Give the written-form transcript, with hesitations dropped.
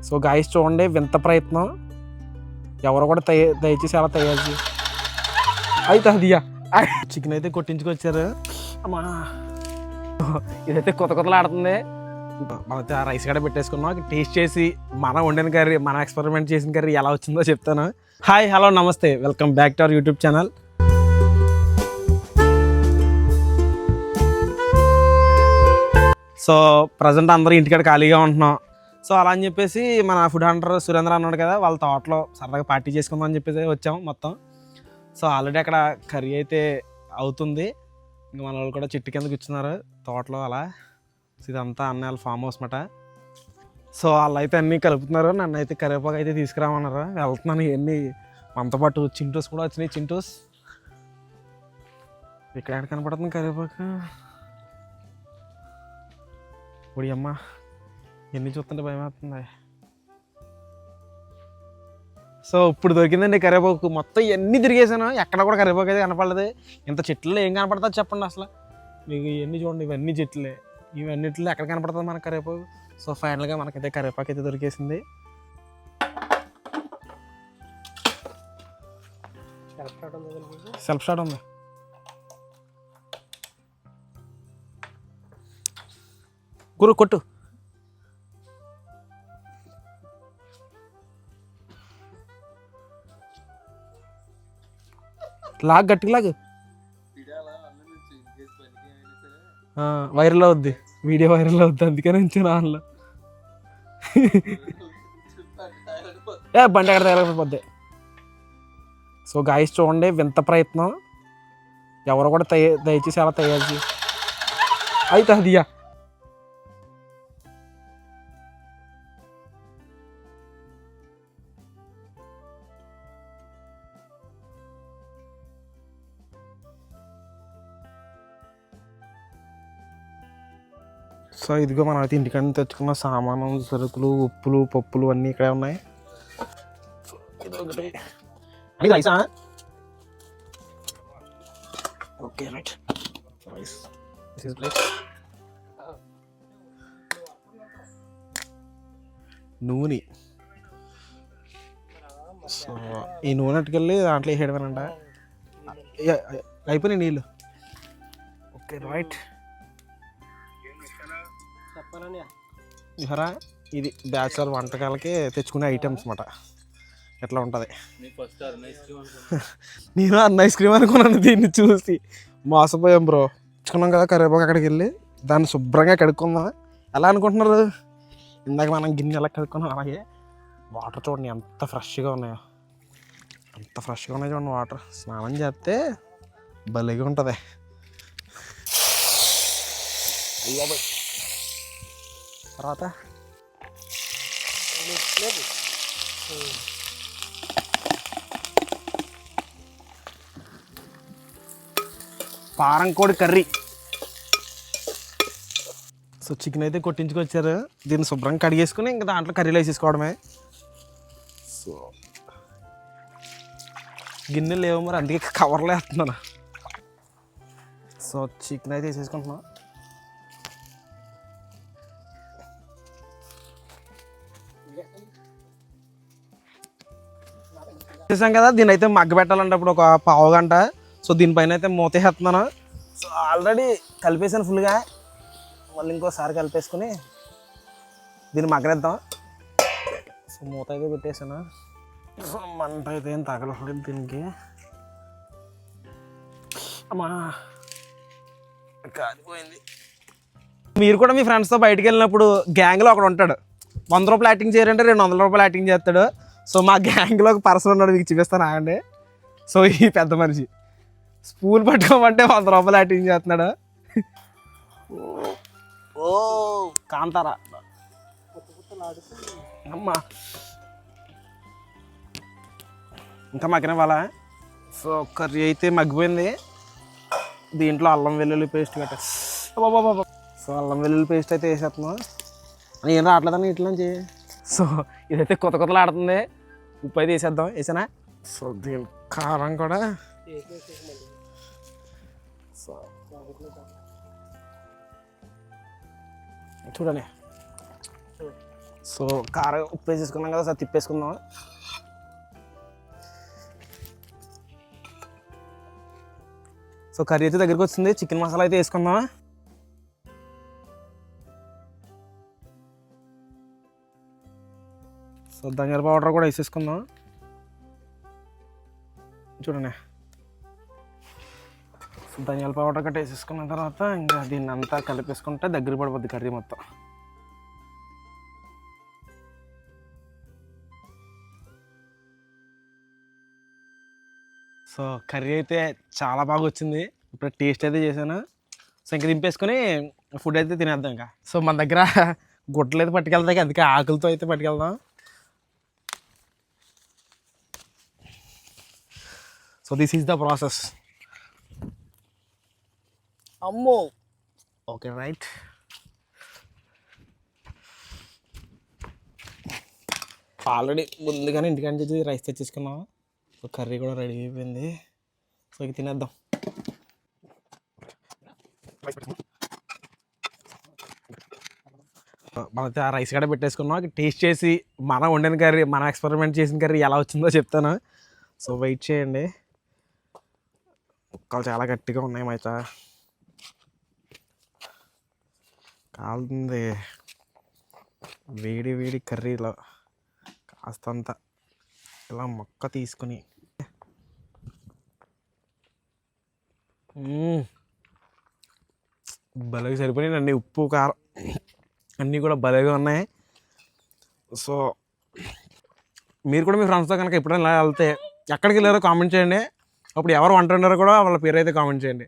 So guys చూడండి వింత ప్రయత్నం, ఎవరు కూడా దయచేసి అలా తయారు చేసి అయితే అదియా చికెన్ అయితే కొట్టించుకొచ్చారు. అమ్మా ఇదైతే కొత్తలు ఆడుతుంది. మనైతే ఆ రైస్ కూడా పెట్టేసుకున్నాం. టేస్ట్ చేసి మనం వండిన కర్రీ, మన ఎక్స్పెరిమెంట్ చేసిన కర్రీ ఎలా వచ్చిందో చెప్తాను. హాయ్ హలో నమస్తే, welcome back to our YouTube channel. So present అందరూ ఇంటికాడ ఖాళీగా ఉంటున్నాం. సో అలా అని చెప్పేసి మన ఫుడ్ హంటర్ సురేంద్ర అన్నాడు కదా, వాళ్ళ తోటలో సరదాగా పార్టీ చేసుకుందాం అని చెప్పేసి వచ్చాము మొత్తం. సో ఆల్రెడీ అక్కడ కర్రీ అయితే అవుతుంది. ఇంకా మన వాళ్ళు కూడా చెట్టు కింద కూర్చున్నారు తోటలో అలా. ఇదంతా అన్నయ్య ఫామ్ హౌస్ మాట. సో వాళ్ళు అయితే అన్నీ కలుపుతున్నారు. నన్ను అయితే కరివేపాకు అయితే తీసుకురామన్నారు. వెళ్తున్నాను. ఇవన్నీ మనతో పాటు చింటూస్ కూడా వచ్చినాయి. చింటూస్ ఇక్కడ ఎక్కడ కనపడుతుంది కరివేపాకు? ఒడి అమ్మ, ఎన్ని చూస్తుంటే భయం అవుతుంది. సో ఇప్పుడు దొరికిందండి కరివేపాకు. మొత్తం ఇవన్నీ తిరిగేసాను, ఎక్కడ కూడా కరివేపాకు అయితే కనపడలేదు. ఇంత చెట్లు ఏం కనపడుతుంది చెప్పండి అసలు మీకు? ఇవన్నీ చూడండి, ఇవన్నీ చెట్లే. ఇవన్నిట్లో ఎక్కడ కనపడుతుంది మనకు కరివేపాకు? సో ఫైనల్గా మనకైతే కరివేపాకు అయితే దొరికేసింది. సెల్ఫ్ స్టార్ట్ ఉంది. గురు కొట్టు. లాగ్ గట్టిగా లాగు. వైరల్ అవుద్ది, వీడియో వైరల్ అవుద్ది, అందుకని ఉంచాను ఆన్లో. బండి ఎక్కడ తయారైపోద్ది. సో గాయస్ చూడండి వింత ప్రయత్నం, ఎవరు కూడా దయచేసి అలా తయారు చేసి అయితే అదియా. సో ఇదిగో మనం అయితే ఇంటికాడ తెచ్చుకున్న సామాను, సరుకులు, ఉప్పులు, పప్పులు అన్నీ ఇక్కడే ఉన్నాయి. ఇదొకటి అది రైసా? Okay right, rice. This is plate. నూనె. సో ఈ నూనె అట్టుకెళ్ళి దాంట్లో వేసేయడమేనంట. అయిపోయినాయి నీళ్ళు. Okay right. ఇహరా ఇది బ్యాచులర్ వంటకాలకి తెచ్చుకునే ఐటమ్స్ అన్నమాట. ఎట్లా ఉంటుంది? నేను అన్న ఐస్ క్రీమ్ అనుకున్నాను, దీన్ని చూసి మోసపోయాం బ్రో. తెచ్చుకున్నాం కదా కరివేపాకు, అక్కడికి వెళ్ళి దాన్ని శుభ్రంగా కడుక్కుందాం. ఎలా అనుకుంటున్నారు? ఇందాక మనం గిన్నె ఎలా కడుక్కున్నాం అలాగే. వాటర్ చూడండి ఎంత ఫ్రెష్గా ఉన్నాయో, ఎంత ఫ్రెష్గా ఉన్నాయి చూడండి వాటర్. స్నానం చేస్తే భలేగా ఉంటుంది. అయ్యో తర్వాత పారంకోడి కర్రీ. సో చికెన్ అయితే కొట్టించుకొచ్చారు. దీన్ని శుభ్రంగా కడిగేసుకుని ఇంకా దాంట్లో కర్రీలో వేసేసుకోవడమే. సో గిన్నెలు లేవు మరి, అందుకే కవర్లో వేస్తున్నాను. సో చికెన్ అయితే వేసేసుకుంటున్నాను. చేసాం కదా, దీని అయితే మగ్గ పెట్టాలంటప్పుడు ఒక పావు గంట. సో దీనిపైన అయితే మూత వేస్తున్నాను. సో ఆల్రెడీ కలిపేసాను ఫుల్గా, మళ్ళీ ఇంకోసారి కలిపేసుకుని దీన్ని మగ్గనిద్దాం. సో మూత అయితే పెట్టేసాను. సో మంట అయితే ఏం తగలలేదు దీనికి. అమ్మా కాలిపోయింది. మీరు కూడా మీ ఫ్రెండ్స్తో బయటకు వెళ్ళినప్పుడు గ్యాంగ్లో ఒకడు ఉంటాడు, 100 రూపాయలు యాక్టింగ్ చేయాలంటే 200 రూపాయలు యాక్టింగ్ చేస్తాడు. సో మా గ్యాంగ్లో ఒక పర్సన్ ఉన్నాడు, మీకు చూపిస్తాను ఆగండి. సో ఈ పెద్ద మనిషి స్పూన్ పట్టుకోమంటే 100 రూపాయలు యాక్టింగ్ చేస్తున్నాడు. ఓ కాంతారా అమ్మా, ఇంకా మగ్గిన వాళ్ళ. సో కర్రీ అయితే మగ్గిపోయింది. దీంట్లో అల్లం వెల్లుల్లి పేస్ట్ కట్ట. సో అల్లం వెల్లుల్లి పేస్ట్ అయితే వేసేస్తున్నాం. ఏం రావట్లేదని ఇట్లా. సో ఇదైతే కొత్తలు ఆడుతుంది. ఉప్పు అయితే వేసేద్దాం. వేసానా? సో దీని కారం కూడా. సో చూడండి సో కారం ఉప్పు వేసేసుకున్నాం కదా, సార్ తిప్పేసుకుందాం. సో కర్రీ అయితే దగ్గరికి వచ్చింది. చికెన్ మసాలా అయితే వేసుకుందాం. సో ధనియాల పౌడర్ కూడా వేసేసుకుందాం. చూడండి, ధనియాల పౌడర్ గట్రా వేసేసుకున్న తర్వాత ఇంకా దీన్ని అంతా కలిపేసుకుంటే దగ్గర పడిపోద్ది కర్రీ మొత్తం. సో కర్రీ అయితే చాలా బాగా వచ్చింది. ఇప్పుడు టేస్ట్ అయితే చేశాను. సో ఇంక దింపేసుకొని ఫుడ్ అయితే తినేద్దాం ఇంకా. సో మన దగ్గర గుడ్డలు అయితే పట్టుకెళ్తాయి, అందుకే ఆకులతో అయితే పట్టుకెళ్దాం. So this is the process. అమ్మో, ఓకే రైట్. ఆల్రెడీ ముందుగానే ఇంటికాడ నుంచి రైస్ తెచ్చేసుకున్నాం. సో కర్రీ కూడా రెడీ అయిపోయింది. సో ఇక తినేద్దాం. మనైతే ఆ రైస్ కూడా పెట్టేసుకున్నాం. టేస్ట్ చేసి మనం వండిన కర్రీ, మనం ఎక్స్పెరిమెంట్ చేసిన కర్రీ ఎలా వచ్చిందో చెప్తాను. సో వెయిట్ చేయండి. ముక్కలు చాలా గట్టిగా ఉన్నాయి. మైతా కాలుతుంది. వేడి వేడి కర్రీలో కాస్తంత ఇలా మొక్క తీసుకుని భలేగా సరిపోయినాయి అండి. ఉప్పు కారం అన్నీ కూడా భలేగా ఉన్నాయి. సో మీరు కూడా మీ ఫ్రెండ్స్తో కనుక ఎప్పుడైనా ఇలా వెళ్తే ఎక్కడికి వెళ్ళారో కామెంట్ చేయండి. అప్పుడు ఎవరు వంట ఉన్నారో కూడా వాళ్ళ పేరు అయితే కామెంట్ చేయండి.